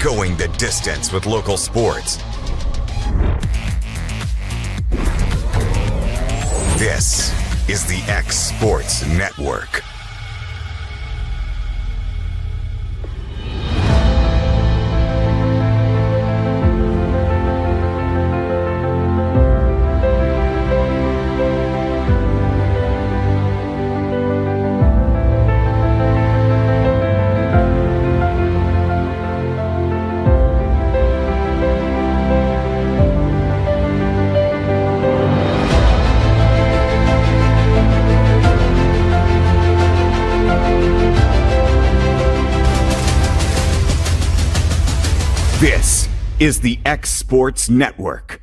going the distance with local sports. This is the X Sports Network. This is the X Sports Network.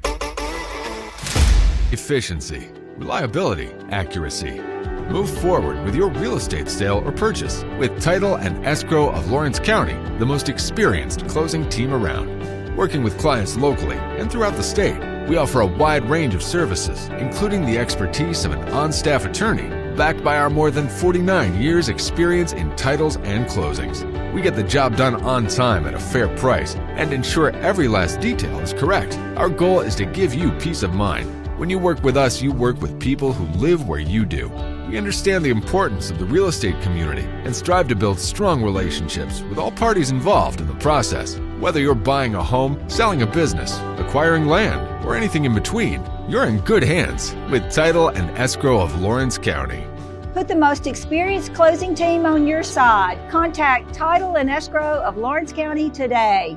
Efficiency, reliability, accuracy. Move forward with your real estate sale or purchase with Title and Escrow of Lawrence County, the most experienced closing team around. Working with clients locally and throughout the state, we offer a wide range of services, including the expertise of an on-staff attorney, backed by our more than 49 years experience in titles and closings. We get the job done on time at a fair price and ensure every last detail is correct. Our goal is to give you peace of mind. When you work with us, you work with people who live where you do. We understand the importance of the real estate community and strive to build strong relationships with all parties involved in the process. Whether you're buying a home, selling a business, acquiring land, or anything in between, you're in good hands with Title and Escrow of Lawrence County. Put the most experienced closing team on your side. Contact Title and Escrow of Lawrence County today.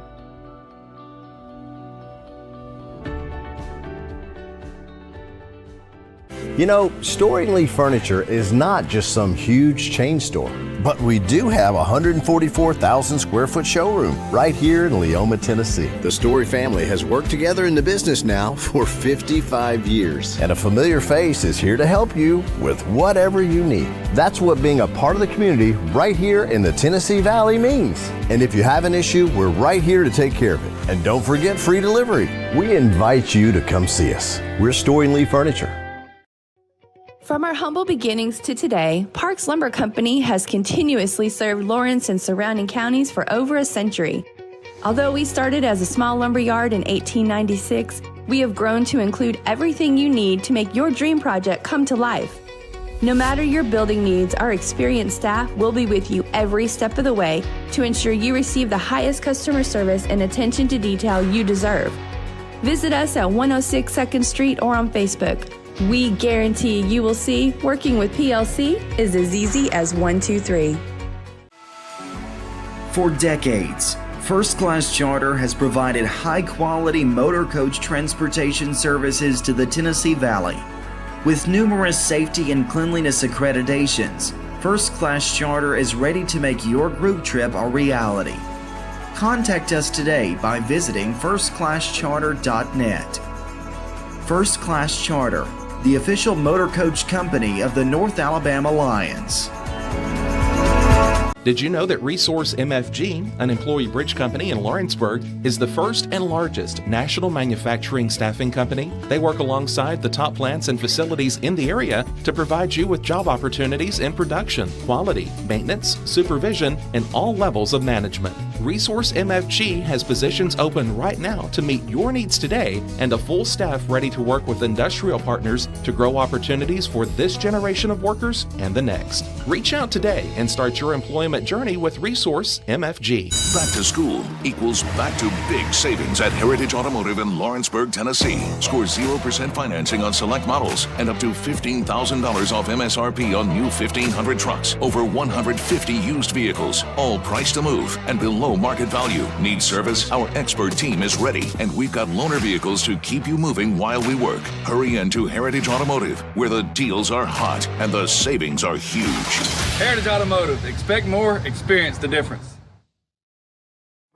You know, Storing Lee Furniture is not just some huge chain store, but we do have a 144,000 square foot showroom right here in Leoma, Tennessee. The Story family has worked together in the business now for 55 years. And a familiar face is here to help you with whatever you need. That's what being a part of the community right here in the Tennessee Valley means. And if you have an issue, we're right here to take care of it. And don't forget free delivery. We invite you to come see us. We're Storing Lee Furniture. From our humble beginnings to today, Parks Lumber Company has continuously served Lawrence and surrounding counties for over a century. Although we started as a small lumber yard in 1896, we have grown to include everything you need to make your dream project come to life. No matter your building needs, our experienced staff will be with you every step of the way to ensure you receive the highest customer service and attention to detail you deserve. Visit us at 106 2nd Street or on Facebook. We guarantee you will see working with PLC is as easy as 1, 2, 3. For decades, First Class Charter has provided high-quality motor coach transportation services to the Tennessee Valley. With numerous safety and cleanliness accreditations, First Class Charter is ready to make your group trip a reality. Contact us today by visiting firstclasscharter.net. First Class Charter, the official motor coach company of the North Alabama Lions. Did you know that Resource MFG, an employee bridge company in Lawrenceburg, is the first and largest national manufacturing staffing company? They work alongside the top plants and facilities in the area to provide you with job opportunities in production, quality, maintenance, supervision, and all levels of management. Resource MFG has positions open right now to meet your needs today and a full staff ready to work with industrial partners to grow opportunities for this generation of workers and the next. Reach out today and start your employment journey with Resource MFG. Back to school equals back to big savings at Heritage Automotive in Lawrenceburg, Tennessee. Score 0% financing on select models and up to $15,000 off MSRP on new 1,500 trucks. Over 150 used vehicles, all priced to move and below market value. Need service? Our expert team is ready, and we've got loaner vehicles to keep you moving while we work. Hurry into Heritage Automotive, where the deals are hot and the savings are huge. Heritage Automotive. Expect more, experience the difference.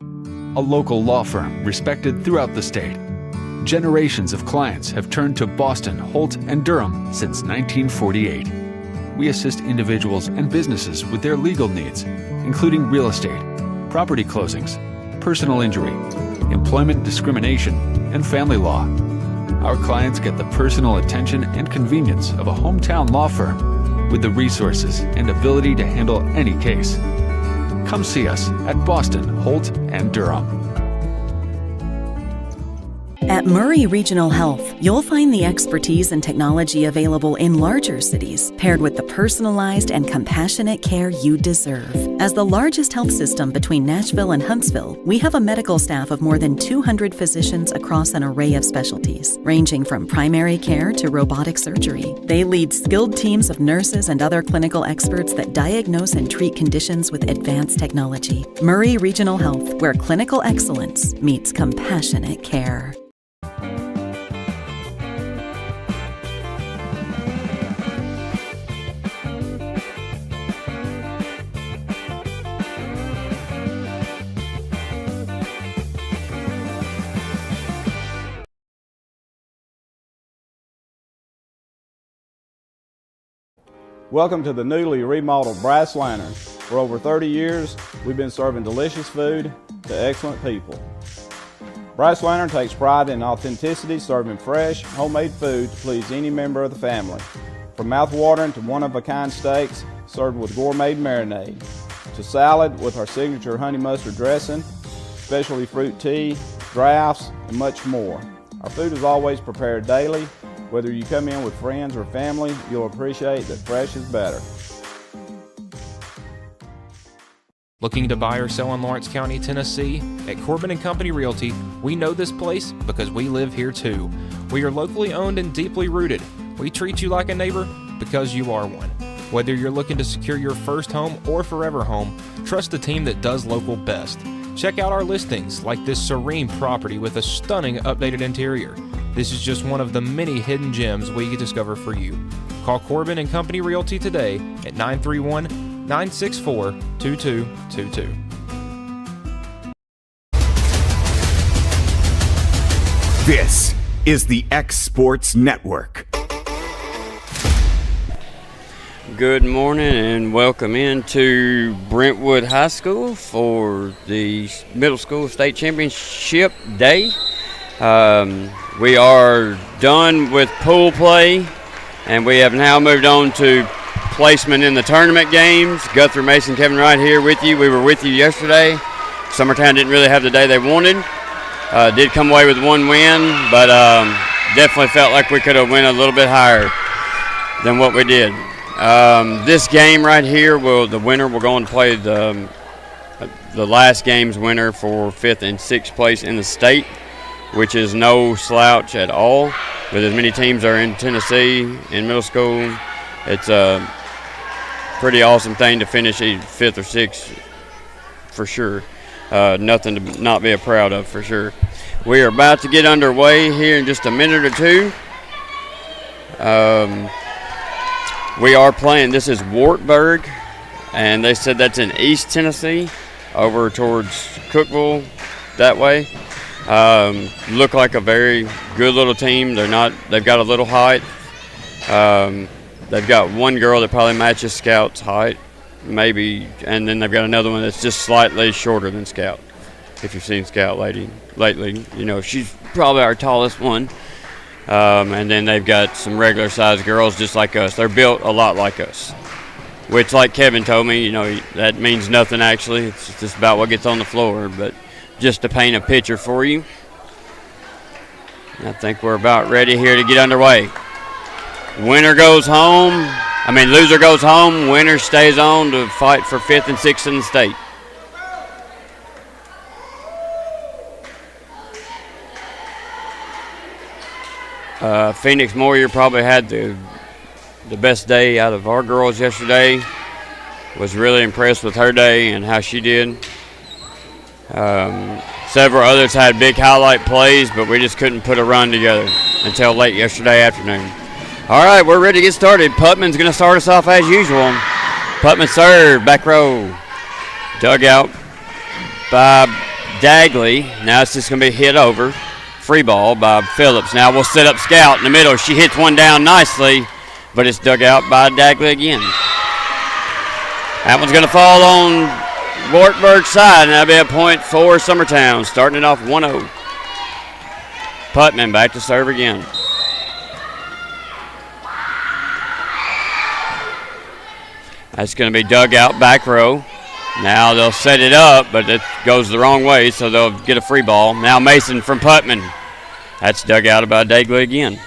A local law firm respected throughout the state. Generations of clients have turned to Boston, Holt, and Durham since 1948. We assist individuals and businesses with their legal needs, including real estate, property closings, personal injury, employment discrimination, and family law. Our clients get the personal attention and convenience of a hometown law firm with the resources and ability to handle any case. Come see us at Boston, Holt, and Durham. At Murray Regional Health, you'll find the expertise and technology available in larger cities, paired with the personalized and compassionate care you deserve. As the largest health system between Nashville and Huntsville, we have a medical staff of more than 200 physicians across an array of specialties, ranging from primary care to robotic surgery. They lead skilled teams of nurses and other clinical experts that diagnose and treat conditions with advanced technology. Murray Regional Health, where clinical excellence meets compassionate care. Welcome to the newly remodeled Brass Lantern. For over 30 years, we've been serving delicious food to excellent people. Brass Lantern takes pride in authenticity, serving fresh, homemade food to please any member of the family. From mouth-watering to one-of-a-kind steaks served with gourmet marinade, to salad with our signature honey mustard dressing, specialty fruit tea, drafts, and much more. Our food is always prepared daily. Whether you come in with friends or family, you'll appreciate that fresh is better. Looking to buy or sell in Lawrence County, Tennessee? At Corbin & Company Realty, we know this place because we live here too. We are locally owned and deeply rooted. We treat you like a neighbor because you are one. Whether you're looking to secure your first home or forever home, trust the team that does local best. Check out our listings like this serene property with a stunning updated interior. This is just one of the many hidden gems we discover for you. Call Corbin & Company Realty today at 931-964-2222. This is the X Sports Network. Good morning and welcome into Brentwood High School for the Middle School State Championship Day. We are done with pool play, and we have now moved on to placement in the tournament games. Guthrie, Mason, Kevin Wright here with you. We were with you yesterday. Summertown didn't really have the day they wanted. Did come away with one win, but definitely felt like we could have went a little bit higher than what we did. This game right here, the winner will go on to play the last game's winner for 5th and 6th place in the state, which is no slouch at all. With as many teams are in Tennessee in middle school, it's a pretty awesome thing to finish 5th or 6th for sure. Nothing to not be proud of for sure. We are about to get underway here in just a minute or two. We are playing, this is Wartburg, and they said that's in East Tennessee, over towards Cookville that way. Look like a very good little team. They've got a little height. They've got one girl that probably matches Scout's height, maybe, and then they've got another one that's just slightly shorter than Scout. If you've seen Scout lately, you know, she's probably our tallest one. And then they've got some regular sized girls just like us. They're built a lot like us, which, like Kevin told me, you know, that means nothing actually. It's just about what gets on the floor, but just to paint a picture for you. I think we're about ready here to get underway. Loser goes home. Winner stays on to fight for 5th and 6th in the state. Phoenix Moyer probably had the best day out of our girls yesterday. Was really impressed with her day and how she did. Several others had big highlight plays, but we just couldn't put a run together until late yesterday afternoon. All right, we're ready to get started. Putman's going to start us off as usual. Putman serve, back row. Dugout by Dagley. Now it's just going to be hit over. Free ball by Phillips. Now we'll set up Scout in the middle. She hits one down nicely, but it's dug out by Dagley again. That one's going to fall on Wartburg's side, and that'll be a point for Summertown, starting it off 1-0. Putman back to serve again. That's going to be dug out back row. Now they'll set it up, but it goes the wrong way, so they'll get a free ball. Now Mason from Putman. That's dug out by Dagley again.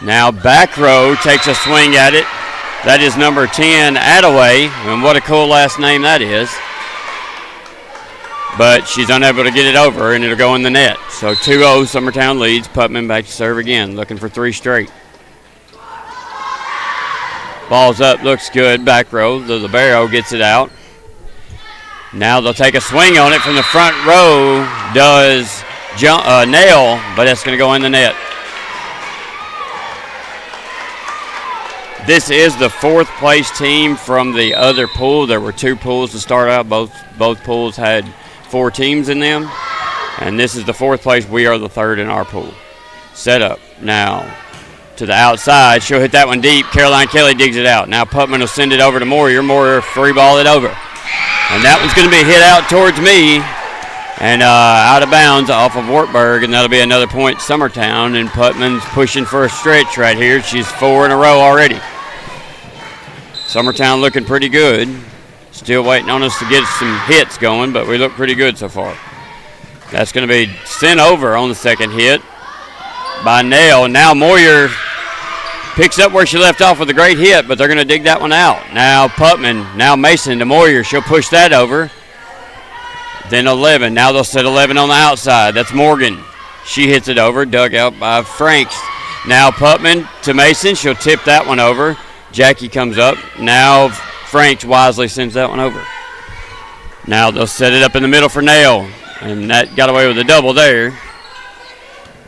Now back row takes a swing at it. That is number 10, Attaway, and what a cool last name that is. But she's unable to get it over, and it'll go in the net. So 2-0, Summertown leads. Putman back to serve again, looking for 3 straight. Ball's up, looks good, back row. The libero gets it out. Now they'll take a swing on it from the front row. Does nail, but that's going to go in the net. This is the 4th place team from the other pool. There were 2 pools to start out. Both pools had 4 teams in them. And this is the 4th place. We are the 3rd in our pool. Set up now to the outside. She'll hit that one deep. Caroline Kelly digs it out. Now Putman will send it over to Moyer. Moyer free ball it over. And that one's going to be hit out towards me. And out of bounds off of Wartburg, and that'll be another point Summertown, and Putman's pushing for a stretch right here. She's 4 in a row already. Summertown looking pretty good. Still waiting on us to get some hits going, but we look pretty good so far. That's going to be sent over on the second hit by Nail. Now Moyer picks up where she left off with a great hit, but they're going to dig that one out. Now Putman, now Mason to Moyer. She'll push that over. Then 11. Now they'll set 11 on the outside. That's Morgan. She hits it over. Dug out by Franks. Now Putman to Mason. She'll tip that one over. Jackie comes up. Now Franks wisely sends that one over. Now they'll set it up in the middle for Nail. And that got away with a double there.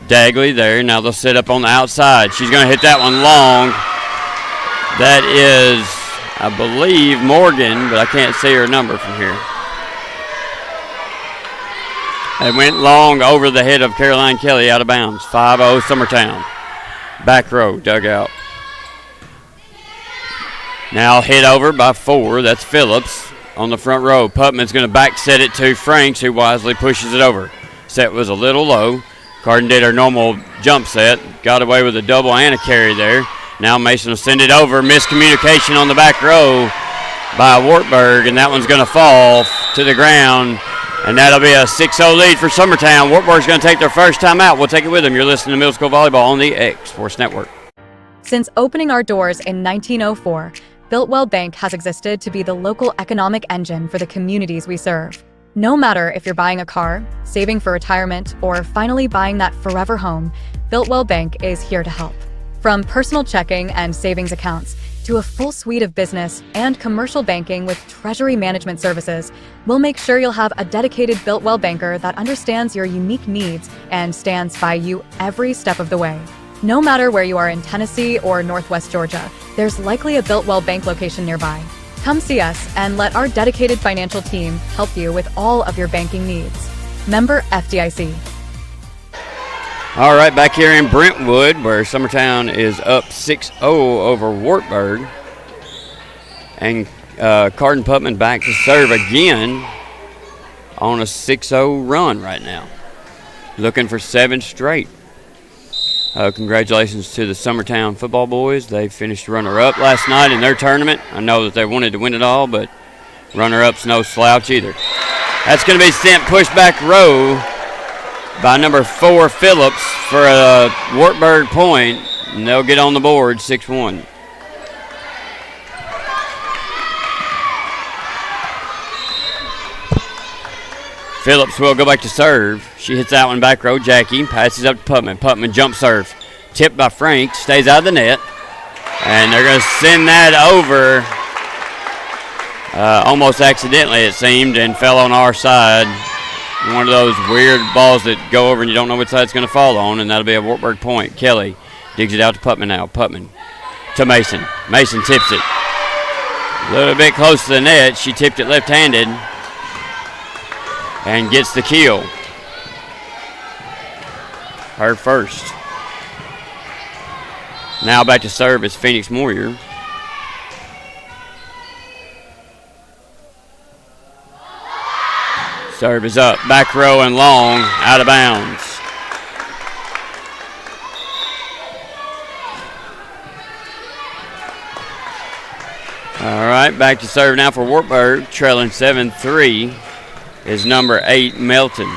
Dagley there. Now they'll set up on the outside. She's going to hit that one long. That is, I believe, Morgan, but I can't see her number from here. It went long over the head of Caroline Kelly, out of bounds. 5-0 Summertown. Back row, dug out. Now hit over by 4. That's Phillips on the front row. Putman's going to back set it to Franks, who wisely pushes it over. Set was a little low. Carden did her normal jump set. Got away with a double and a carry there. Now Mason will send it over. Miscommunication on the back row by Wartburg, and that one's going to fall to the ground. And that'll be a 6-0 lead for Summertown. Wartburg's going to take their first time out. We'll take it with them. You're listening to Middle School Volleyball on the X Sports Network. Since opening our doors in 1904, Builtwell Bank has existed to be the local economic engine for the communities we serve. No matter if you're buying a car, saving for retirement, or finally buying that forever home, Builtwell Bank is here to help. From personal checking and savings accounts to a full suite of business and commercial banking with treasury management services, we'll make sure you'll have a dedicated Builtwell banker that understands your unique needs and stands by you every step of the way. No matter where you are in Tennessee or Northwest Georgia, there's likely a Builtwell Bank location nearby. Come see us and let our dedicated financial team help you with all of your banking needs. Member FDIC. All right, back here in Brentwood, where Summertown is up 6-0 over Wartburg. And Carden Putman back to serve again on a 6-0 run right now. Looking for 7 straight. Congratulations to the Summertown football boys. They finished runner-up last night in their tournament. I know that they wanted to win it all, but runner-up's no slouch either. That's going to be sent pushed back row by number 4, Phillips, for a Wartburg point, and they'll get on the board 6-1. Phillips will go back to serve. She hits that one back row. Jackie passes up to Putman. Putman jump serve. Tipped by Frank. Stays out of the net. And they're going to send that over almost accidentally, it seemed, and fell on our side. One of those weird balls that go over and you don't know which side it's going to fall on, and that'll be a Wartburg point. Kelly digs it out to Putman now. Putman to Mason. Mason tips it. A little bit close to the net. She tipped it left-handed and gets the kill. Her first. Now back to serve is Phoenix Moyer. Serve is up. Back row and long. Out of bounds. All right, back to serve now for Wartburg. Trailing 7-3 is number 8, Melton.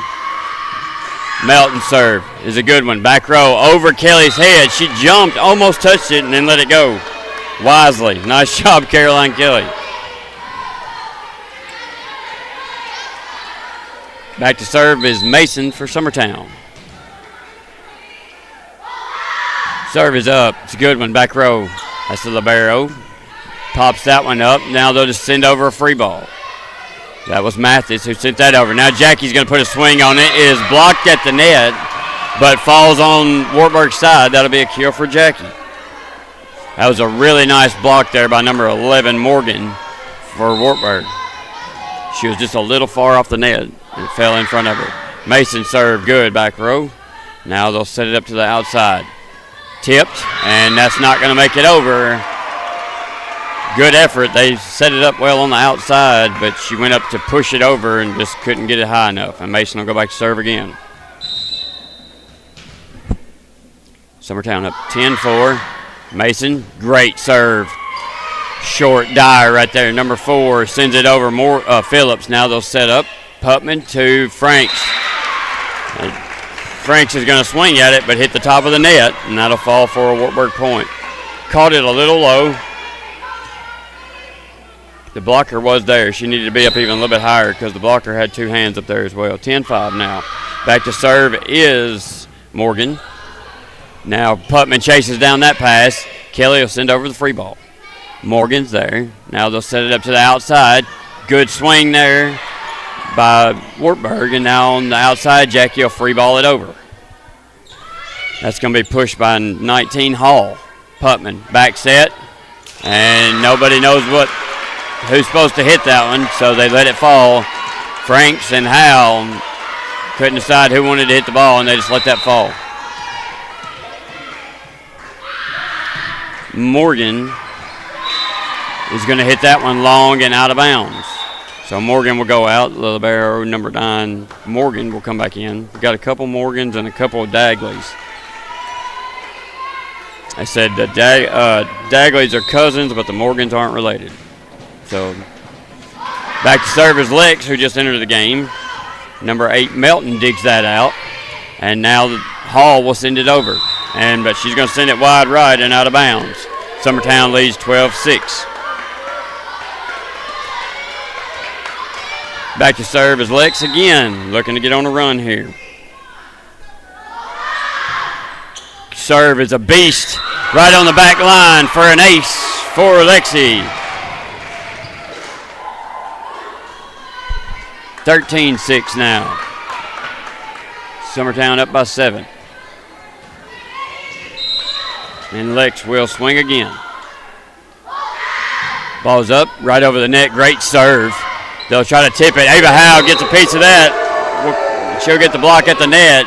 Melton serve is a good one. Back row over Kelly's head. She jumped, almost touched it, and then let it go wisely. Nice job, Caroline Kelly. Back to serve is Mason for Summertown. Serve is up. It's a good one. Back row. That's the libero. Pops that one up. Now they'll just send over a free ball. That was Mathis who sent that over. Now Jackie's going to put a swing on it. It is blocked at the net, but falls on Wartburg's side. That'll be a kill for Jackie. That was a really nice block there by number 11, Morgan, for Wartburg. She was just a little far off the net. It fell in front of her. Mason served good, back row. Now they'll set it up to the outside. Tipped, and that's not going to make it over. Good effort. They set it up well on the outside, but she went up to push it over and just couldn't get it high enough. And Mason will go back to serve again. Summertown up 10-4. Mason, great serve. Short die right there. Number 4 sends it over Phillips. Now they'll set up. Putman to Franks. Franks is going to swing at it, but hit the top of the net, and that'll fall for a Wartburg point. Caught it a little low. The blocker was there. She needed to be up even a little bit higher because the blocker had 2 hands up there as well. 10-5 now. Back to serve is Morgan. Now Putman chases down that pass. Kelly will send over the free ball. Morgan's there. Now they'll set it up to the outside. Good swing there by Wartburg, and now on the outside, Jackie will free ball it over. That's going to be pushed by 19 Hall. Putman back set, and nobody knows who's supposed to hit that one, so they let it fall. Franks and Howell couldn't decide who wanted to hit the ball, and they just let that fall. Morgan is going to hit that one long and out of bounds. So Morgan will go out. The libero, number 9, Morgan will come back in. We've got a couple Morgans and a couple of Dagleys. I said the Dagleys are cousins, but the Morgans aren't related. So back to serve is Lex, who just entered the game. Number 8, Melton digs that out. And now Hall will send it over. But she's going to send it wide right and out of bounds. Summertown leads 12-6. Back to serve is Lex again, looking to get on a run here. Serve is a beast, right on the back line for an ace for Lexi. 13-6 now. Summertown up by 7. And Lex will swing again. Ball's up, right over the net, great serve. They'll try to tip it. Ava Howe gets a piece of that. She'll get the block at the net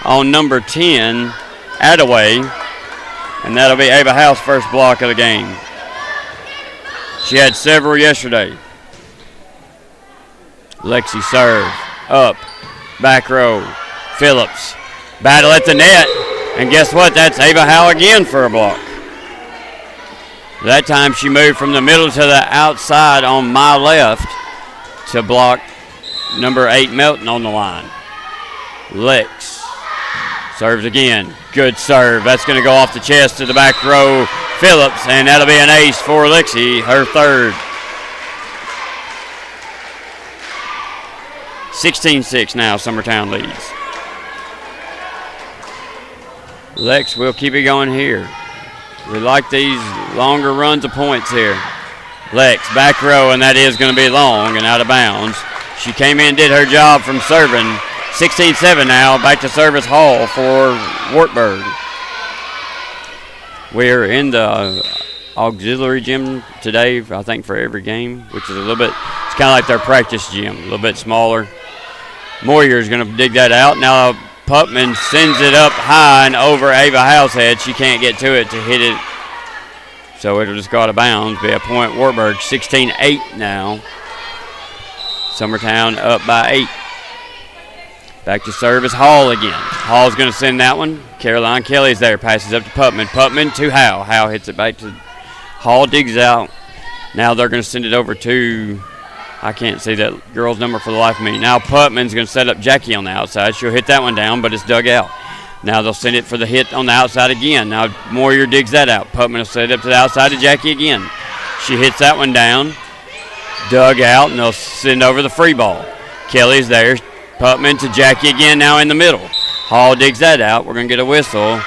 on number 10, Attaway. And that'll be Ava Howe's first block of the game. She had several yesterday. Lexi serve. Up. Back row. Phillips. Battle at the net. And guess what? That's Ava Howe again for a block. That time she moved from the middle to the outside on my left to block number 8 Melton on the line. Lex serves again. Good serve. That's going to go off the chest to the back row. Phillips, and that'll be an ace for Lexi, her third. 16-6 now, Summertown leads. Lex will keep it going here. We like these longer runs of points here. Lex, back row, and that is going to be long and out of bounds. She came in, did her job from serving. 16-7 now, back to service Hall for Wartburg. We're in the auxiliary gym today, I think, for every game, which is it's kind of like their practice gym, a little bit smaller. Moyer is going to dig that out. Now Putman sends it up high and over Ava Howe's head. She can't get to it to hit it, so it'll just go out of bounds. Be a point Wartburg. 16-8 now. Summertown up by 8. Back to service Hall again. Hall's going to send that one. Caroline Kelly's there. Passes up to Putman. Putman to Howe. Howe hits it back to Hall. Digs out. Now they're going to send it over to I can't see that girl's number for the life of me. Now Putman's going to set up Jackie on the outside. She'll hit that one down, but it's dug out. Now they'll send it for the hit on the outside again. Now Moyer digs that out. Putman will set it up to the outside of Jackie again. She hits that one down, dug out, and they'll send over the free ball. Kelly's there. Putman to Jackie again now in the middle. Hall digs that out. We're going to get a whistle.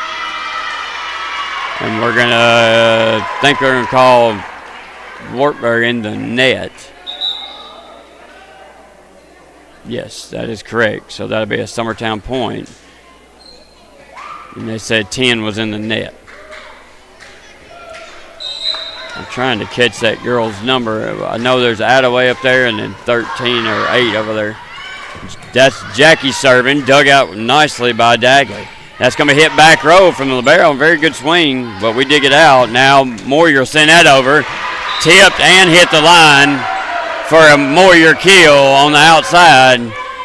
And we're going to think we're going to call Wartburg in the net. Yes, that is correct. So that'll be a Summertown point. And they said 10 was in the net. I'm trying to catch that girl's number. I know there's Attaway up there and then 13 or 8 over there. That's Jackie serving, dug out nicely by Dagley. That's going to be hit back row from the libero. Very good swing, but we dig it out. Now Moyer will send that over. Tipped and hit the line for a Moyer kill on the outside.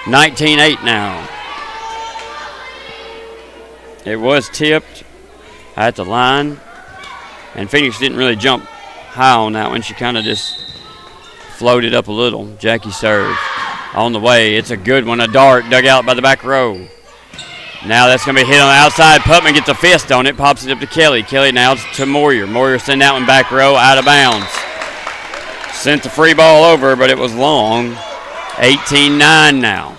19-8 now. It was tipped at the line. And Phoenix didn't really jump high on that one. She kind of just floated up a little. Jackie serves on the way. It's a good one. A dart dug out by the back row. Now that's going to be hit on the outside. Putman gets a fist on it. Pops it up to Kelly. Kelly now to Moyer. Moyer send that one back row out of bounds. Sent the free ball over, but it was long. 18-9 now.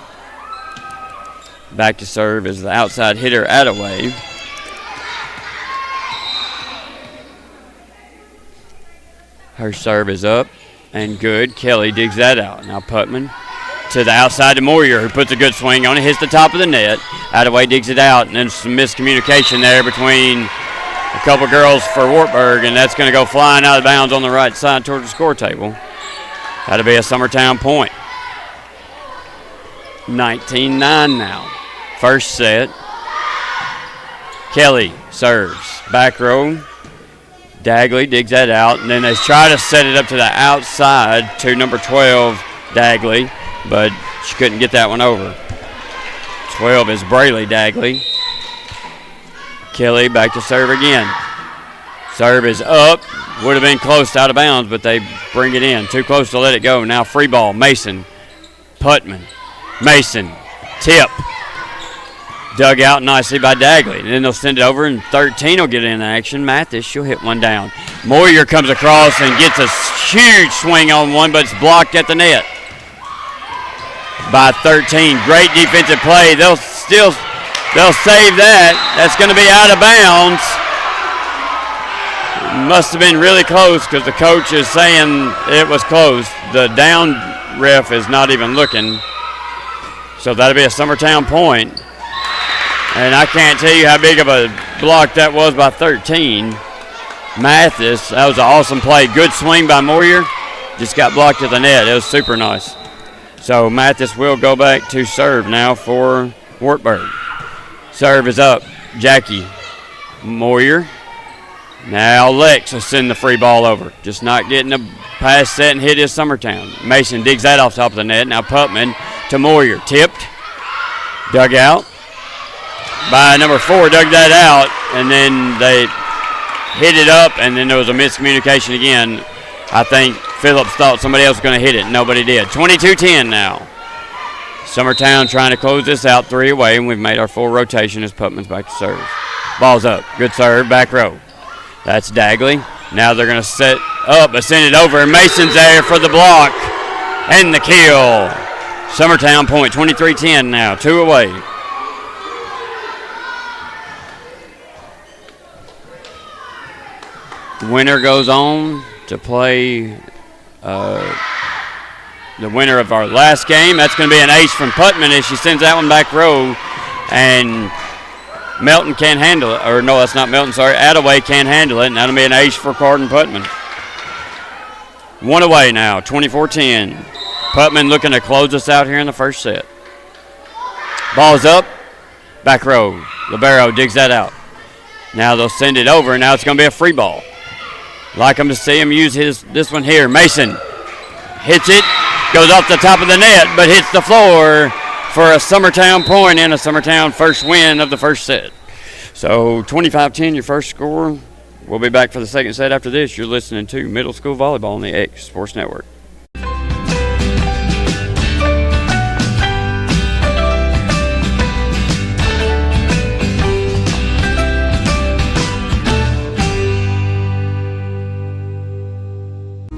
Back to serve is the outside hitter Attaway. Her serve is up and good. Kelly digs that out. Now Putman to the outside to Moyer, who puts a good swing on it, hits the top of the net. Attaway digs it out, and then some miscommunication there between a couple girls for Wartburg, and that's going to go flying out of bounds on the right side towards the score table. That'll be a Summertown point. 19-9 now. First set. Kelly serves. Back row. Dagley digs that out, and then they try to set it up to the outside to number 12, Dagley, but she couldn't get that one over. 12 is Brayley Dagley. Kelly back to serve again. Serve is up. Would have been close to out of bounds, but they bring it in. Too close to let it go. Now free ball. Mason. Putman. Mason. Tip. Dug out nicely by Dagley. And then they'll send it over, and 13 will get in action. Mathis, she'll hit one down. Moyer comes across and gets a huge swing on one, but it's blocked at the net by 13. Great defensive play. They'll save that. That's going to be out of bounds. Must have been really close because the coach is saying it was close. The down ref is not even looking. So that'll be a Summertown point. And I can't tell you how big of a block that was by 13. Mathis, that was an awesome play. Good swing by Moyer. Just got blocked at the net. It was super nice. So Mathis will go back to serve now for Wartburg. Serve is up. Jackie. Moyer. Now Lex will send the free ball over. Just not getting a pass set and hit his Summertown. Mason digs that off top of the net. Now Putman to Moyer. Tipped. Dug out. By number 4, dug that out, and then they hit it up, and then there was a miscommunication again. I think Phillips thought somebody else was going to hit it. Nobody did. 22-10 now. Summertown trying to close this out 3 away, and we've made our full rotation as Putman's back to serve. Ball's up. Good serve, back row. That's Dagley. Now they're going to set up, but send it over, and Mason's there for the block and the kill. Summertown point, 23-10 now, 2 away. Winner goes on to play the winner of our last game. That's going to be an ace from Putman as she sends that one back row. And Melton can't handle it. Or no, that's not Melton, sorry. Attaway can't handle it. And that'll be an ace for Carden Putman. 1 away now, 24-10. Putman looking to close us out here in the first set. Ball's up. Back row. Libero digs that out. Now they'll send it over, and now it's going to be a free ball. Like them to see him use this one here. Mason hits it, goes off the top of the net, but hits the floor for a Summertown point and a Summertown first win of the first set. So 25-10, your first score. We'll be back for the second set after this. You're listening to Middle School Volleyball on the X Sports Network.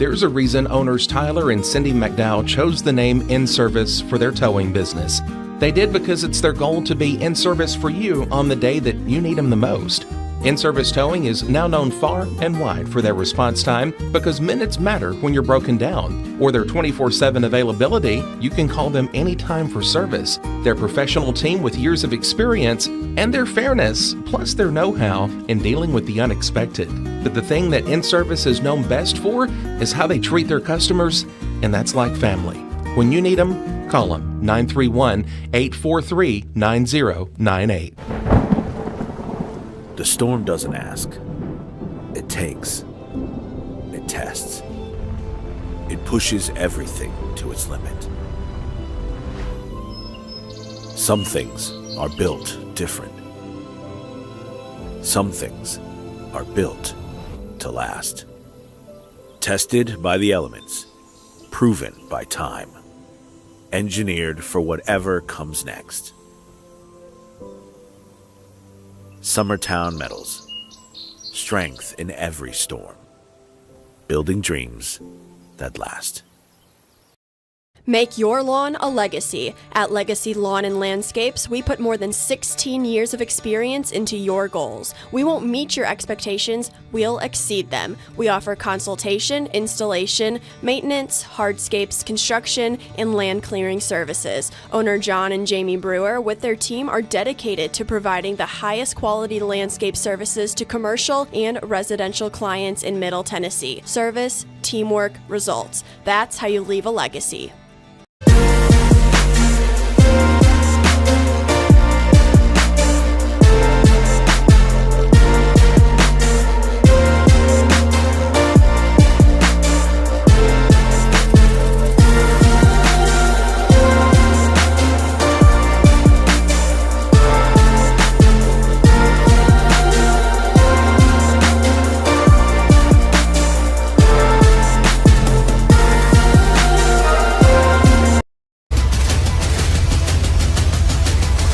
There's a reason owners Tyler and Cindy McDowell chose the name In Service for their towing business. They did because it's their goal to be in service for you on the day that you need them the most. In-Service Towing is now known far and wide for their response time because minutes matter when you're broken down, or their 24/7 availability. You can call them anytime for service. Their professional team with years of experience and their fairness, plus their know-how in dealing with the unexpected. But the thing that In-Service is known best for is how they treat their customers, and that's like family. When you need them, call them 931-843-9098. The storm doesn't ask. It takes. It tests. It pushes everything to its limit. Some things are built different. Some things are built to last. Tested by the elements. Proven by time. Engineered for whatever comes next. Summertown Metals. Strength in every storm. Building dreams that last. Make your lawn a legacy. At Legacy Lawn and Landscapes, we put more than 16 years of experience into your goals. We won't meet your expectations, we'll exceed them. We offer consultation, installation, maintenance, hardscapes, construction, and land clearing services. Owner John and Jamie Brewer with their team are dedicated to providing the highest quality landscape services to commercial and residential clients in Middle Tennessee. Service, teamwork, results. That's how you leave a legacy.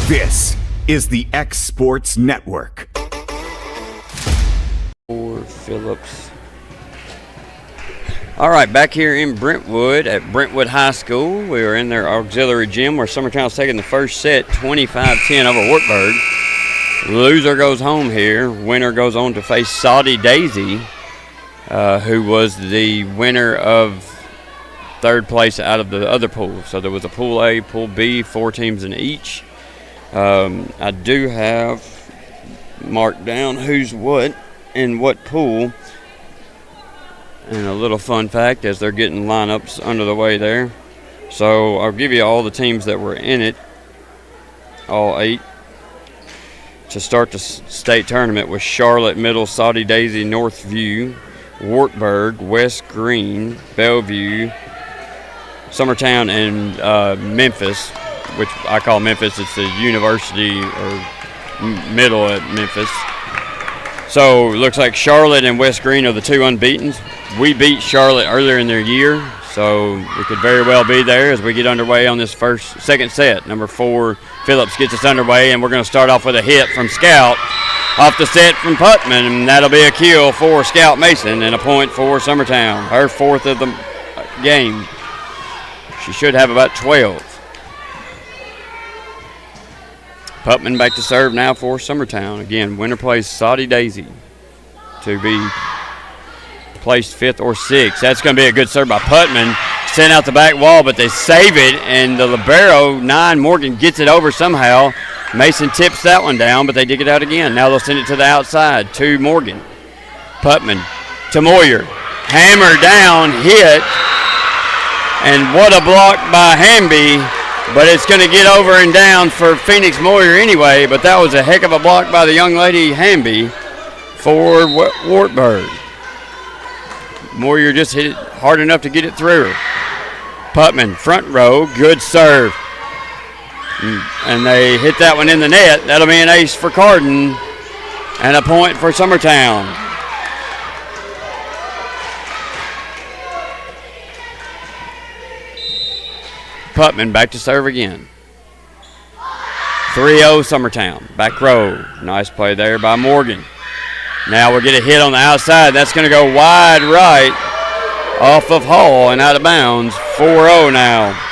This is the X Sports Network. For Phillips. All right, back here in Brentwood at Brentwood High School. We are in their auxiliary gym where Summertown's taking the first set 25-10 over Wartburg. Loser goes home here. Winner goes on to face Saudi Daisy, who was the winner of third place out of the other pool. So there was a Pool A, Pool B, 4 teams in each. I do have marked down who's what in what pool. And a little fun fact as they're getting lineups under the way there. So I'll give you all the teams that were in it, all 8. To start the state tournament with Charlotte, Middle, Saudi Daisy, Northview, Wartburg, West Green, Bellevue, Summertown, and Memphis, which I call Memphis. It's the university or middle at Memphis. So it looks like Charlotte and West Green are the 2 unbeatens. We beat Charlotte earlier in their year, so we could very well be there as we get underway on this second set. Number 4, Phillips gets us underway, and we're going to start off with a hit from Scout off the set from Putman, and that'll be a kill for Scout Mason and a point for Summertown. Her 4th of the game. She should have about 12. Putman back to serve now for Summertown. Again, winner plays Saudi Daisy to be placed 5th or 6th. That's going to be a good serve by Putman. Sent out the back wall, but they save it, and the libero, 9, Morgan, gets it over somehow. Mason tips that one down, but they dig it out again. Now they'll send it to the outside to Morgan. Putman to Moyer. Hammer down, hit, and what a block by Hamby. But it's going to get over and down for Phoenix Moyer anyway, but that was a heck of a block by the young lady Hamby for Wartburg. Moyer just hit it hard enough to get it through her. Putman, front row, good serve. And they hit that one in the net. That'll be an ace for Carden and a point for Summertown. Putman back to serve again. 3-0 Summertown. Back row. Nice play there by Morgan. Now we'll get a hit on the outside. That's going to go wide right. Off of Hall and out of bounds. 4-0 now.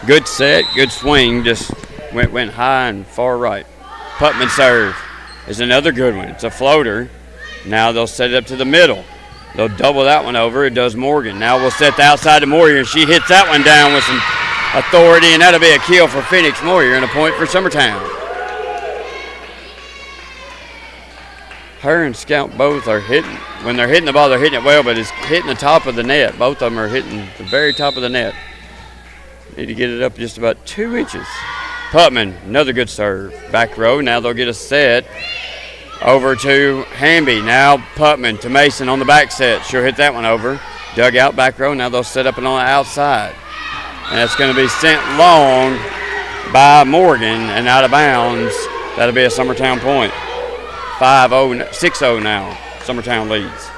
Good set, good swing. Just went high and far right. Putman serve is another good one. It's a floater. Now they'll set it up to the middle. They'll double that one over. It does Morgan. Now we'll set the outside to Moyer, and she hits that one down with some authority, and that'll be a kill for Phoenix Moyer and a point for Summertown. Her and Scout both are hitting. When they're hitting the ball, they're hitting it well, but it's hitting the top of the net. Both of them are hitting the very top of the net. Need to get it up just about 2 inches. Putman, another good serve. Back row, now they'll get a set. Over to Hamby. Now Putman to Mason on the back set. She'll hit that one over. Dug out back row. Now they'll set up it on the outside. And it's going to be sent long by Morgan and out of bounds. That'll be a Summertown point. 6-0 now. Summertown leads.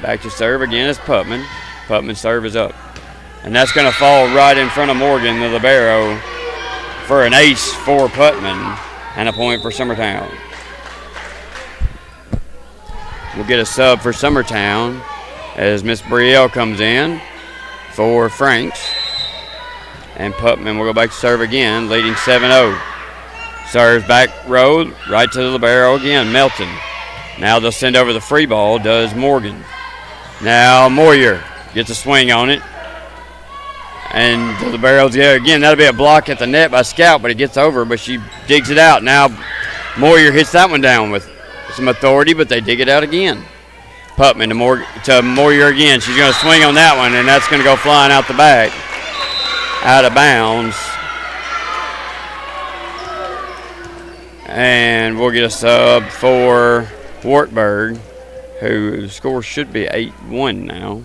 Back to serve again is Putman. Putman's serve is up. And that's going to fall right in front of Morgan, the libero, for an ace for Putman and a point for Summertown. We'll get a sub for Summertown as Miss Brielle comes in for Franks. And Putman will go back to serve again, leading 7-0. Serves back row, right to the libero again, Melton. Now they'll send over the free ball, does Morgan. Now Moyer gets a swing on it. And the libero's there again. That'll be a block at the net by Scout, but it gets over, but she digs it out. Now Moyer hits that one down with some authority, but they dig it out again. Putman to Moyer again. She's going to swing on that one, and that's going to go flying out the back. Out of bounds. And we'll get a sub for Wartburg, who the score should be 8-1 now.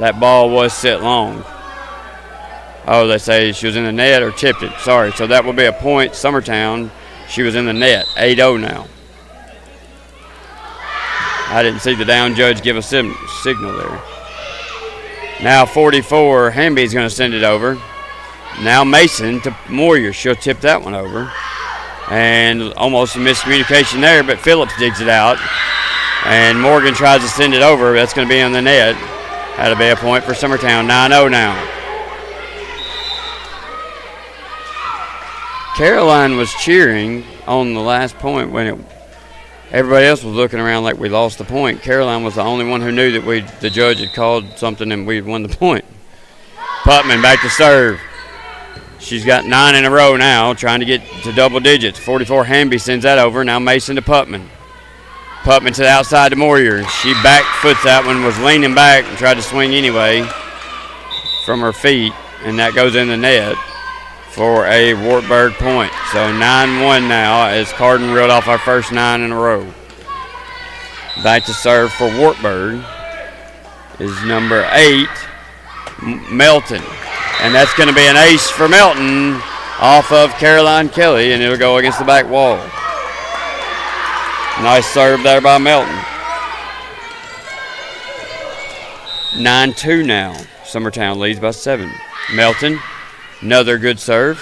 That ball was set long. Oh, they say she was in the net or tipped it. Sorry. So that will be a point. Summertown, she was in the net. 8-0 now. I didn't see the down judge give a signal there. Now 44, Hamby's going to send it over. Now Mason to Moyer. She'll tip that one over. And almost a miscommunication there, but Phillips digs it out. And Morgan tries to send it over. That's going to be on the net. That'll be a point for Summertown. 9-0 now. Caroline was cheering on the last point when everybody else was looking around like we lost the point. Caroline was the only one who knew that the judge had called something and we'd won the point. Putman back to serve. She's got 9 in a row now, trying to get to double digits. 44, Hamby sends that over. Now Mason to Putman. Putman to the outside to Moyer. She back foots that one, was leaning back and tried to swing anyway from her feet, and that goes in the net for a Wartburg point. So 9-1 now as Carden reeled off our first 9 in a row. Back to serve for Wartburg is number 8, Melton. And that's going to be an ace for Melton off of Caroline Kelly, and it'll go against the back wall. Nice serve there by Melton. 9-2 now. Summertown leads by 7. Melton, another good serve.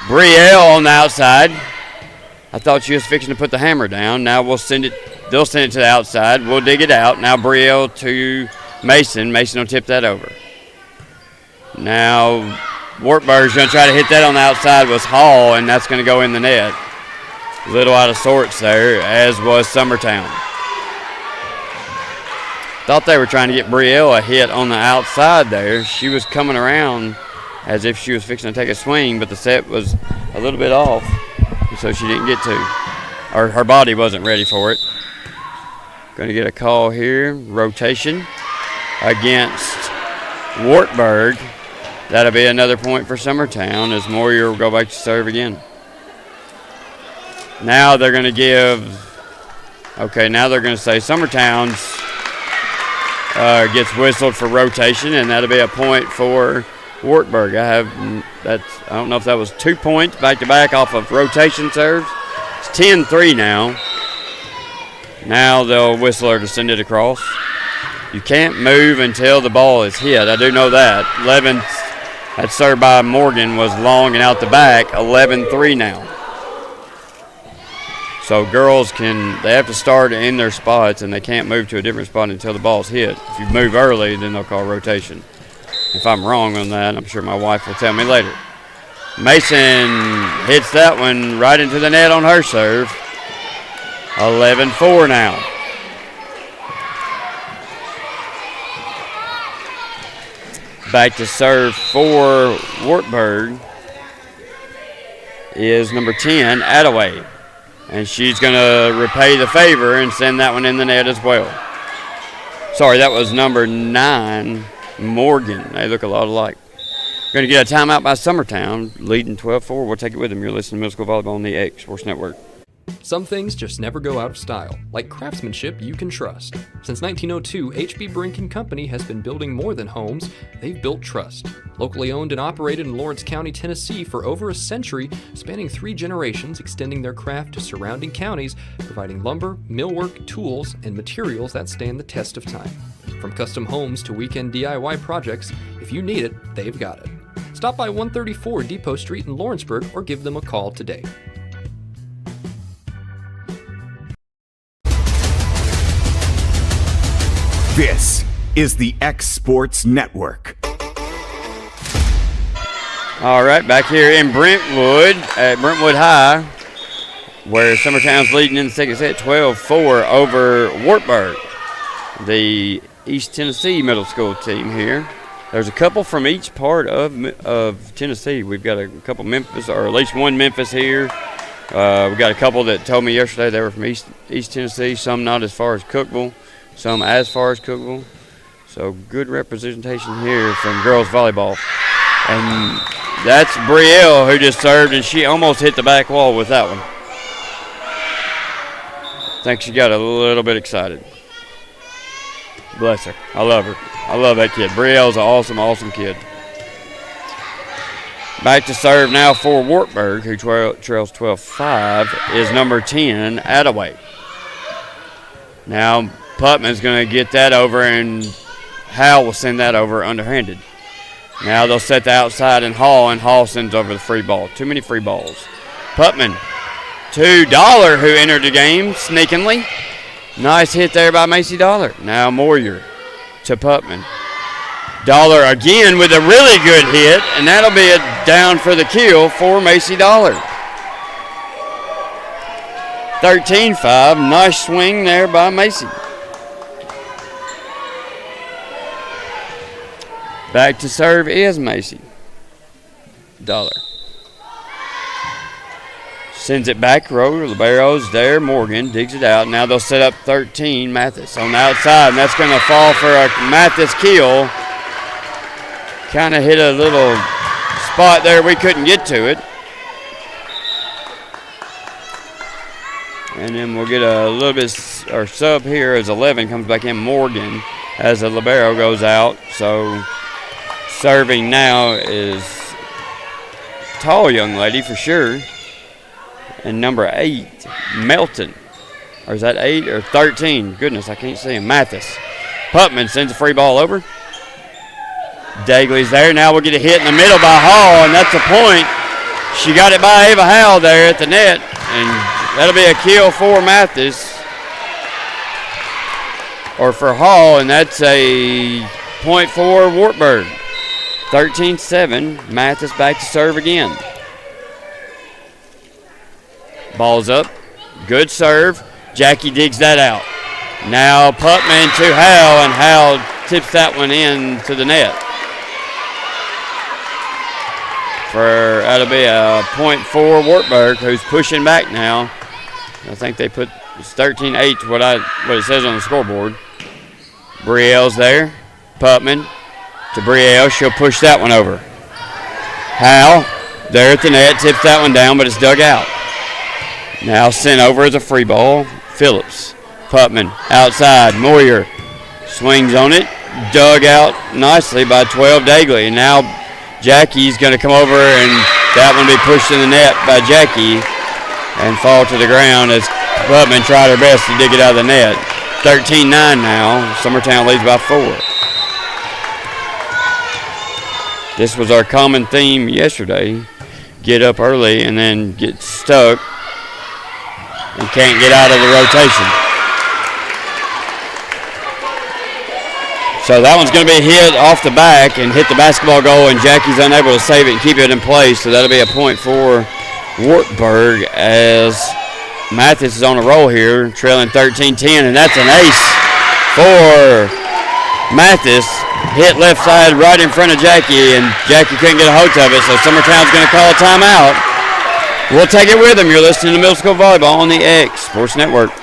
Brielle on the outside. I thought she was fixing to put the hammer down. Now they'll send it to the outside. We'll dig it out. Now Brielle to Mason. Mason will tip that over. Now Wartburg's going to try to hit that on the outside with Hall, and that's going to go in the net. A little out of sorts there, as was Summertown. Thought they were trying to get Brielle a hit on the outside there. She was coming around as if she was fixing to take a swing, but the set was a little bit off, so she didn't get to. Or her body wasn't ready for it. Going to get a call here. Rotation against Wartburg. That'll be another point for Summertown as Moyer will go back to serve again. Now they're going to now they're going to say Summertown's gets whistled for rotation, and that'll be a point for Wartburg. I don't know if that was 2 points back-to-back off of rotation serves. It's 10-3 now. Now they'll whistle her to send it across. You can't move until the ball is hit. I do know that. 11, that serve by Morgan was long and out the back. 11-3 now. So girls they have to start in their spots, and they can't move to a different spot until the ball's hit. If you move early, then they'll call rotation. If I'm wrong on that, I'm sure my wife will tell me later. Mason hits that one right into the net on her serve. 11-4 now. Back to serve for Wartburg is number 10, Attaway. And she's going to repay the favor and send that one in the net as well. Sorry, that was number 9, Morgan. They look a lot alike. We're going to get a timeout by Summertown, leading 12-4. We'll take it with them. You're listening to Middle School Volleyball on the X Sports Network. Some things just never go out of style, like craftsmanship you can trust. Since 1902, H.B. Brink & Company has been building more than homes. They've built trust. Locally owned and operated in Lawrence County, Tennessee for over a century, spanning 3 generations, extending their craft to surrounding counties, providing lumber, millwork, tools, and materials that stand the test of time. From custom homes to weekend DIY projects, if you need it, they've got it. Stop by 134 Depot Street in Lawrenceburg or give them a call today. This is the X Sports Network. All right, back here in Brentwood at Brentwood High, where Summertown's leading in the second set 12-4 over Wartburg, the East Tennessee middle school team here. There's a couple from each part of Tennessee. We've got a couple Memphis, or at least one Memphis here. We got a couple that told me yesterday they were from East Tennessee, some not as far as Cookeville, some as far as Cookeville. So good representation here from girls volleyball. And that's Brielle who just served, and she almost hit the back wall with that one. I think she got a little bit excited. Bless her. I love her. I love that kid. Brielle's an awesome, awesome kid. Back to serve now for Wartburg, who trails 12-5, is number 10, Attaway. Now Putman's going to get that over, and Howell will send that over underhanded. Now they'll set the outside, and Hall sends over the free ball. Too many free balls. Putman to Dollar, who entered the game sneakingly. Nice hit there by Macy Dollar. Now Moyer to Putman. Dollar again with a really good hit, and that'll be a down for the kill for Macy Dollar. 13-5. Nice swing there by Macy. Back to serve is Macy Dollar. Sends it back row. Libero's there. Morgan digs it out. Now they'll set up 13. Mathis on the outside, and that's going to fall for a Mathis kill. Kind of hit a little spot there. We couldn't get to it. And then we'll get a little bit or sub here as 11 comes back in. Morgan as the libero goes out. So serving now is tall young lady for sure. And number 8, Melton. Or is that 8 or 13? Goodness, I can't see him. Mathis. Putman sends a free ball over. Dagley's there. Now we'll get a hit in the middle by Hall, and that's a point. She got it by Ava Howell there at the net, and that'll be a kill for Mathis. Or for Hall, and that's a point for Wartburg. 13-7. Mathis back to serve again. Ball's up. Good serve. Jackie digs that out. Now Putman to Howell, and Howell tips that one in to the net. That'll be a point for Wartburg, who's pushing back now. I think they put it's 13-8 what it says on the scoreboard. Brielle's there. Putman to Brielle. She'll push that one over. Howell there at the net, tips that one down, but it's dug out. Now sent over as a free ball. Phillips. Putman outside. Moyer swings on it. Dug out nicely by 12 Dagley. And now Jackie's going to come over, and that one be pushed in the net by Jackie and fall to the ground as Putman tried her best to dig it out of the net. 13-9 now. Summertown leads by 4. This was our common theme yesterday. Get up early and then get stuck. and can't get out of the rotation. So that one's going to be hit off the back and hit the basketball goal, and Jackie's unable to save it and keep it in place. So that'll be a point for Wartburg as Mathis is on a roll here, trailing 13-10, and that's an ace for Mathis. Hit left side right in front of Jackie, and Jackie couldn't get a hold of it, so Summertown's going to call a timeout. We'll take it with them. You're listening to Middle School Volleyball on the X Sports Network.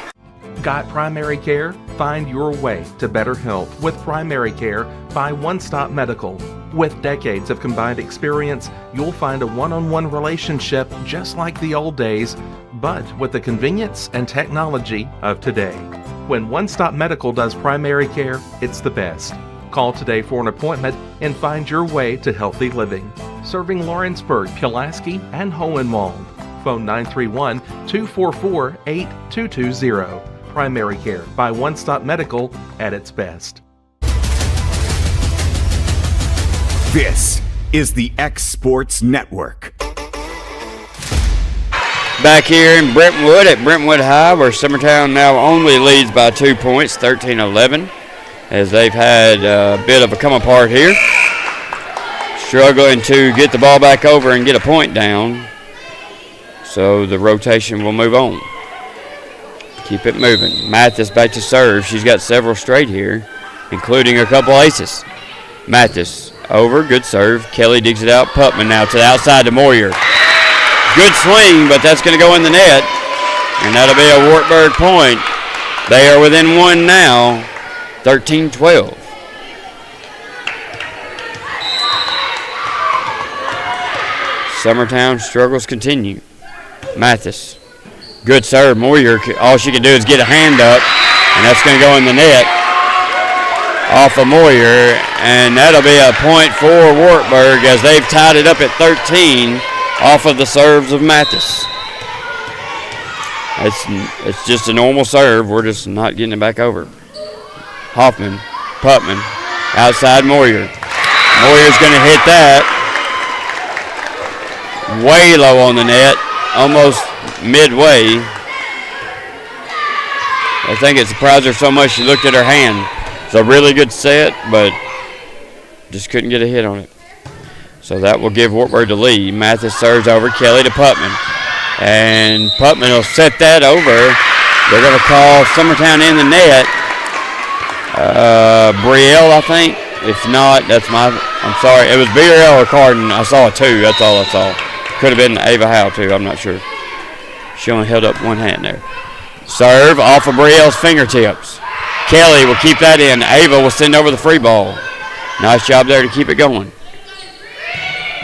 Got primary care? Find your way to better health with primary care by One Stop Medical. With decades of combined experience, you'll find a one-on-one relationship just like the old days, but with the convenience and technology of today. When One Stop Medical does primary care, it's the best. Call today for an appointment and find your way to healthy living. Serving Lawrenceburg, Pulaski, and Hohenwald. Phone 931-244-8220. Primary care by One Stop Medical at its best. This is the X Sports Network. Back here in Brentwood at Brentwood High, where Summertown now only leads by 2 points, 13-11, as they've had a bit of a come apart here. Struggling to get the ball back over and get a point down. So the rotation will move on. Keep it moving. Mathis back to serve. She's got several straight here, including a couple aces. Mathis over, good serve. Kelly digs it out. Putman now to the outside to Moyer. Good swing, but that's going to go in the net, and that'll be a Wartburg point. They are within one now, 13-12. Summertown struggles continue. Mathis. Good serve. Moyer, all she can do is get a hand up, and that's going to go in the net off of Moyer, and that'll be a point for Wartburg as they've tied it up at 13 off of the serves of Mathis. It's just a normal serve. We're just not getting it back over. Hoffman, Putman, outside Moyer. Moyer's going to hit that way low on the net, almost midway. I think it surprised her so much she looked at her hand. It's a really good set, but just couldn't get a hit on it. So that will give Wartburg the lead. Mathis serves over, Kelly to Putman. And Putman will set that over. They're going to call Summertown in the net. Brielle, I think. If not, I'm sorry. It was Brielle or Carden. I saw a 2. That's all I saw. Could have been Ava Howe, too. I'm not sure. She only held up one hand there. Serve off of Brielle's fingertips. Kelly will keep that in. Ava will send over the free ball. Nice job there to keep it going.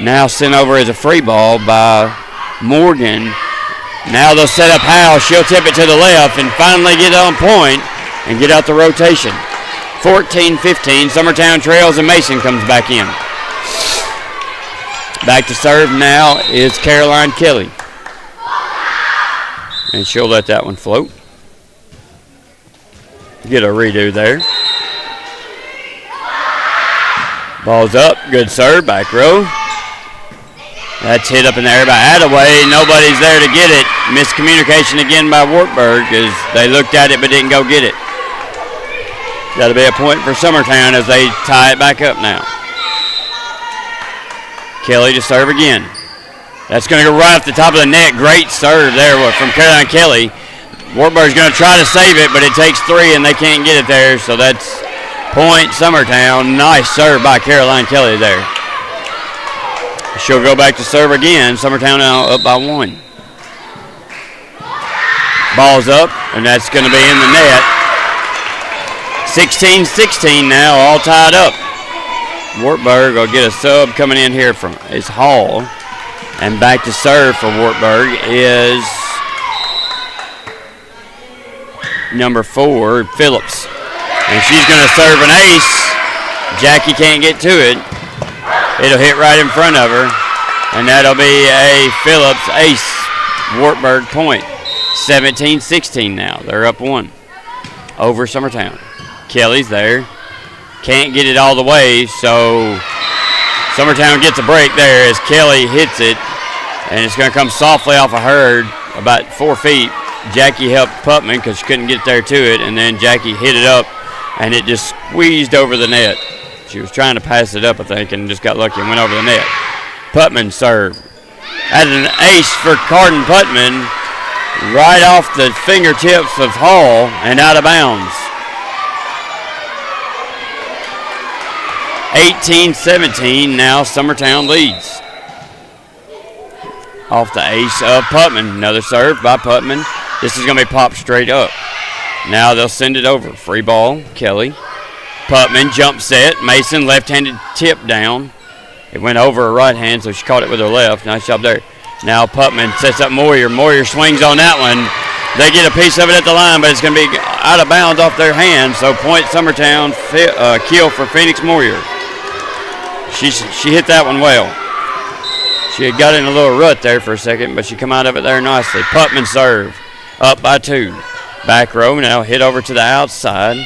Now sent over as a free ball by Morgan. Now they'll set up Howe. She'll tip it to the left and finally get on point and get out the rotation. 14-15. Summertown trails and Mason comes back in. Back to serve now is Caroline Kelly. And she'll let that one float. Get a redo there. Ball's up. Good serve. Back row. That's hit up in the air by Attaway. Nobody's there to get it. Miscommunication again by Wartburg as they looked at it but didn't go get it. That'll be a point for Summertown as they tie it back up now. Kelly to serve again. That's going to go right off the top of the net. Great serve there from Caroline Kelly. Wartburg's going to try to save it, but it takes 3 and they can't get it there, so that's point Summertown. Nice serve by Caroline Kelly there. She'll go back to serve again. Summertown now up by 1. Ball's up, and that's going to be in the net. 16-16 now, all tied up. Wartburg will get a sub coming in here from is Hall. And back to serve for Wartburg is number 4, Phillips. And she's going to serve an ace. Jackie can't get to it. It'll hit right in front of her. And that'll be a Phillips ace. Wartburg point. 17-16 now. They're up 1 over Summertown. Kelly's there. Can't get it all the way, so Summertown gets a break there as Kelly hits it. And it's going to come softly off of her about 4 feet. Jackie helped Putman because she couldn't get there to it, and then Jackie hit it up, and it just squeezed over the net. She was trying to pass it up, I think, and just got lucky and went over the net. Putman served. That's an ace for Carden Putman, right off the fingertips of Hall and out of bounds. 18-17, now Summertown leads. Off the ace of Putman. Another serve by Putman. This is going to be popped straight up. Now they'll send it over. Free ball, Kelly. Putman, jump set. Mason, left-handed tip down. It went over her right hand, so she caught it with her left. Nice job there. Now Putman sets up Moyer. Moyer swings on that one. They get a piece of it at the line, but it's going to be out of bounds off their hands. So point Summertown, kill for Phoenix Moyer. She hit that one well. She had got in a little rut there for a second, but she come out of it there nicely. Putman serve, up by 2. Back row now hit over to the outside.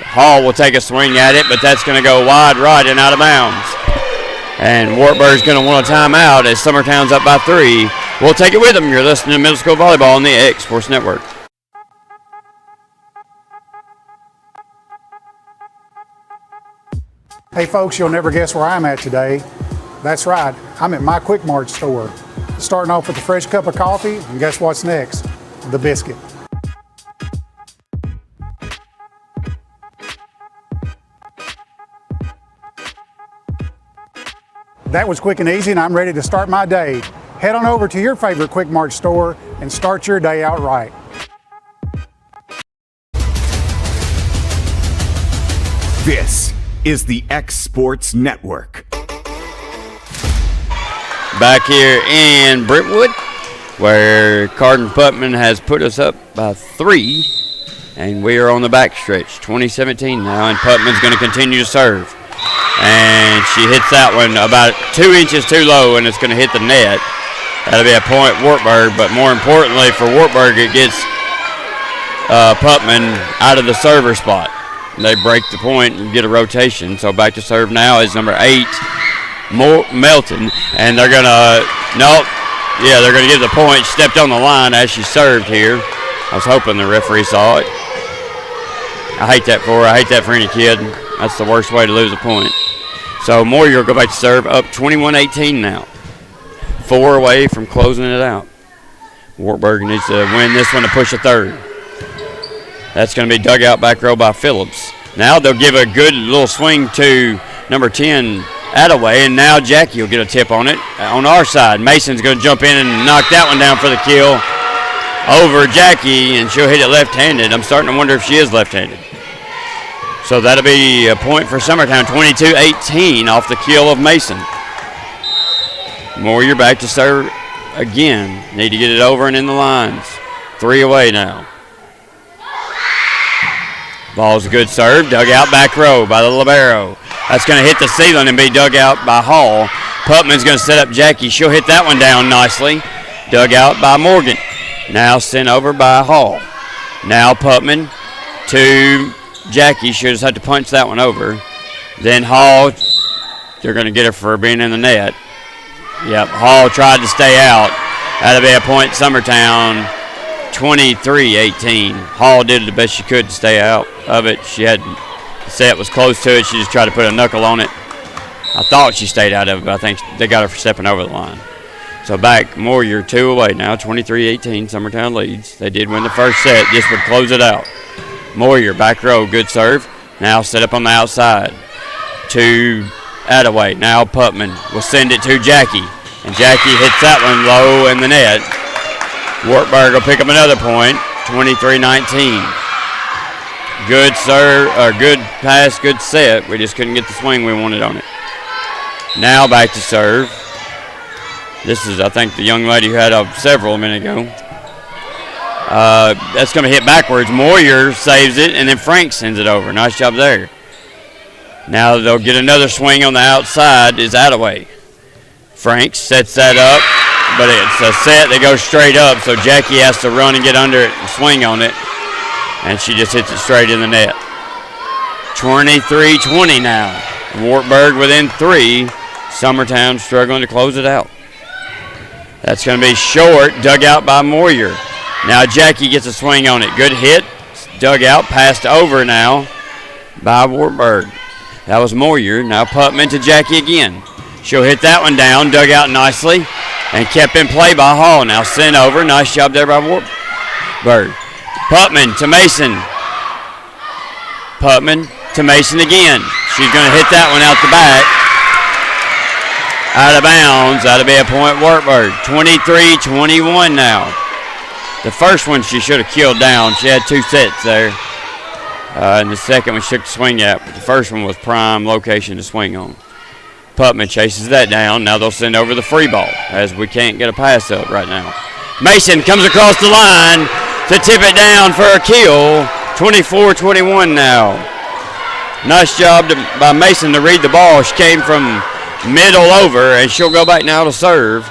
Hall will take a swing at it, but that's going to go wide right and out of bounds. And Wartburg's going to want a timeout as Summertown's up by 3. We'll take it with them. You're listening to Middle School Volleyball on the X Sports Network. Hey folks, you'll never guess where I'm at today. That's right, I'm at my Quick Mart store. Starting off with a fresh cup of coffee, and guess what's next? The biscuit. That was quick and easy, and I'm ready to start my day. Head on over to your favorite Quick Mart store and start your day out right. This is the X Sports Network. Back here in Brentwood, where Carden Putman has put us up by 3, and we are on the back stretch, 20-17 now, and Putman's going to continue to serve. And she hits that one about 2 inches too low, and it's going to hit the net. That'll be a point Wartburg, but more importantly for Wartburg, it gets Putman out of the server spot. They break the point and get a rotation, so back to serve now is number 8, Melton, and they're going to, they're going to give the point. She stepped on the line as she served here. I was hoping the referee saw it. I hate that for her. I hate that for any kid. That's the worst way to lose a point. So Moyer will go back to serve, up 21-18 now. 4 away from closing it out. Wartburg needs to win this one to push a third. That's going to be dug out back row by Phillips. Now they'll give a good little swing to number 10, Attaway, and now Jackie will get a tip on it on our side. Mason's going to jump in and knock that one down for the kill over Jackie, and she'll hit it left-handed. I'm starting to wonder if she is left-handed. So that'll be a point for Summertown, 22-18 off the kill of Mason. Moyer back to serve again. Need to get it over and in the lines. 3 away now. Ball's a good serve, dug out back row by the libero. That's going to hit the ceiling and be dug out by Hall. Putman's going to set up Jackie. She'll hit that one down nicely. Dug out by Morgan. Now sent over by Hall. Now Putman to Jackie. She'll just have to punch that one over. Then Hall, they're going to get her for being in the net. Yep, Hall tried to stay out. That'll be a point Summertown, 23-18. Hall did the best she could to stay out of it. She had set was close to it. She just tried to put a knuckle on it. I thought she stayed out of it, but I think they got her for stepping over the line. So back, Moyer 2 away now, 23-18. Summertown leads. They did win the first set. This would close it out. Moyer, back row, good serve. Now set up on the outside to Attaway. Now Putman will send it to Jackie. And Jackie hits that one low in the net. Wartburg will pick up another point, 23-19. Good serve, or good pass, good set. We just couldn't get the swing we wanted on it. Now back to serve. This is, I think, the young lady who had several a minute ago. That's going to hit backwards. Moyer saves it, and then Frank sends it over. Nice job there. Now they'll get another swing on the outside is Attaway. Frank sets that up, but it's a set that goes straight up, so Jackie has to run and get under it and swing on it, and she just hits it straight in the net. 23-20 now. Wartburg within 3. Summertown struggling to close it out. That's going to be short, dug out by Moyer. Now Jackie gets a swing on it. Good hit. Dug out. Passed over now by Wartburg. That was Moyer. Now Putman to Jackie again. She'll hit that one down. Dug out nicely. And kept in play by Hall. Now sent over. Nice job there by Wartburg. Putman to Mason. Putman to Mason again. She's going to hit that one out the back. Out of bounds. That'll be a point, Wartburg. 23-21 now. The first one she should have killed down. She had 2 sets there. And the second one she took the swing at. But the first one was prime location to swing on. Putman chases that down. Now they'll send over the free ball as we can't get a pass up right now. Mason comes across the line to tip it down for a kill. 24-21 now. Nice job by Mason to read the ball. She came from middle over, and she'll go back now to serve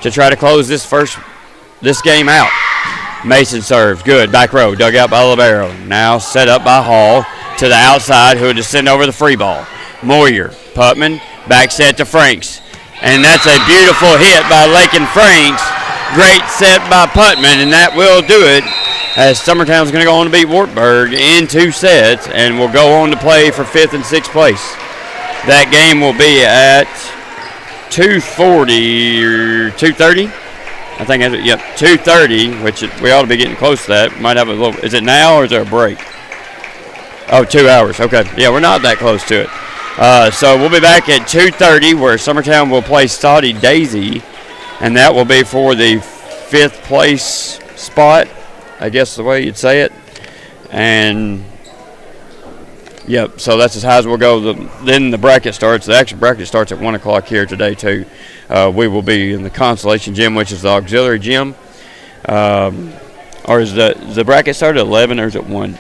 to try to close this game out. Mason serves. Good. Back row. Dug out by Libero. Now set up by Hall to the outside, who will just send over the free ball. Moyer. Putman. Back set to Franks. And that's a beautiful hit by Lakin Franks. Great set by Putman, and that will do it, as Summertown's going to go on to beat Wartburg in 2 sets and will go on to play for 5th and 6th place. That game will be at 2:40 or 2:30. I think, yep, 2:30, which we ought to be getting close to that. Might have a little. Is it now or is there a break? Oh, 2 hours. Okay. Yeah, we're not that close to it. So we'll be back at 2:30, where Summertown will play Stoddy Daisy, and that will be for the 5th place spot, I guess the way you'd say it. And yep, so that's as high as we'll go. Then the bracket starts. The actual bracket starts at 1 o'clock here today, too. We will be in the Consolation gym, which is the auxiliary gym. Or is the bracket start at 11 or is it 1?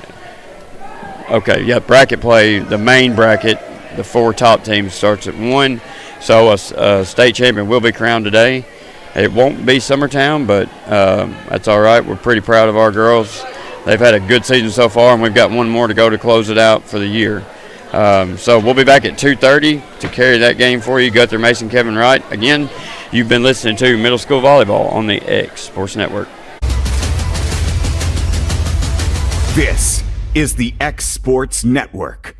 Okay, yeah, bracket play, the main bracket, the 4 top teams starts at 1. So a state champion will be crowned today. It won't be Summertown, but that's all right. We're pretty proud of our girls. They've had a good season so far, and we've got one more to go to close it out for the year. So we'll be back at 2:30 to carry that game for you. Guthrie, Mason, Kevin Wright. Again, you've been listening to Middle School Volleyball on the X Sports Network. This is the X Sports Network.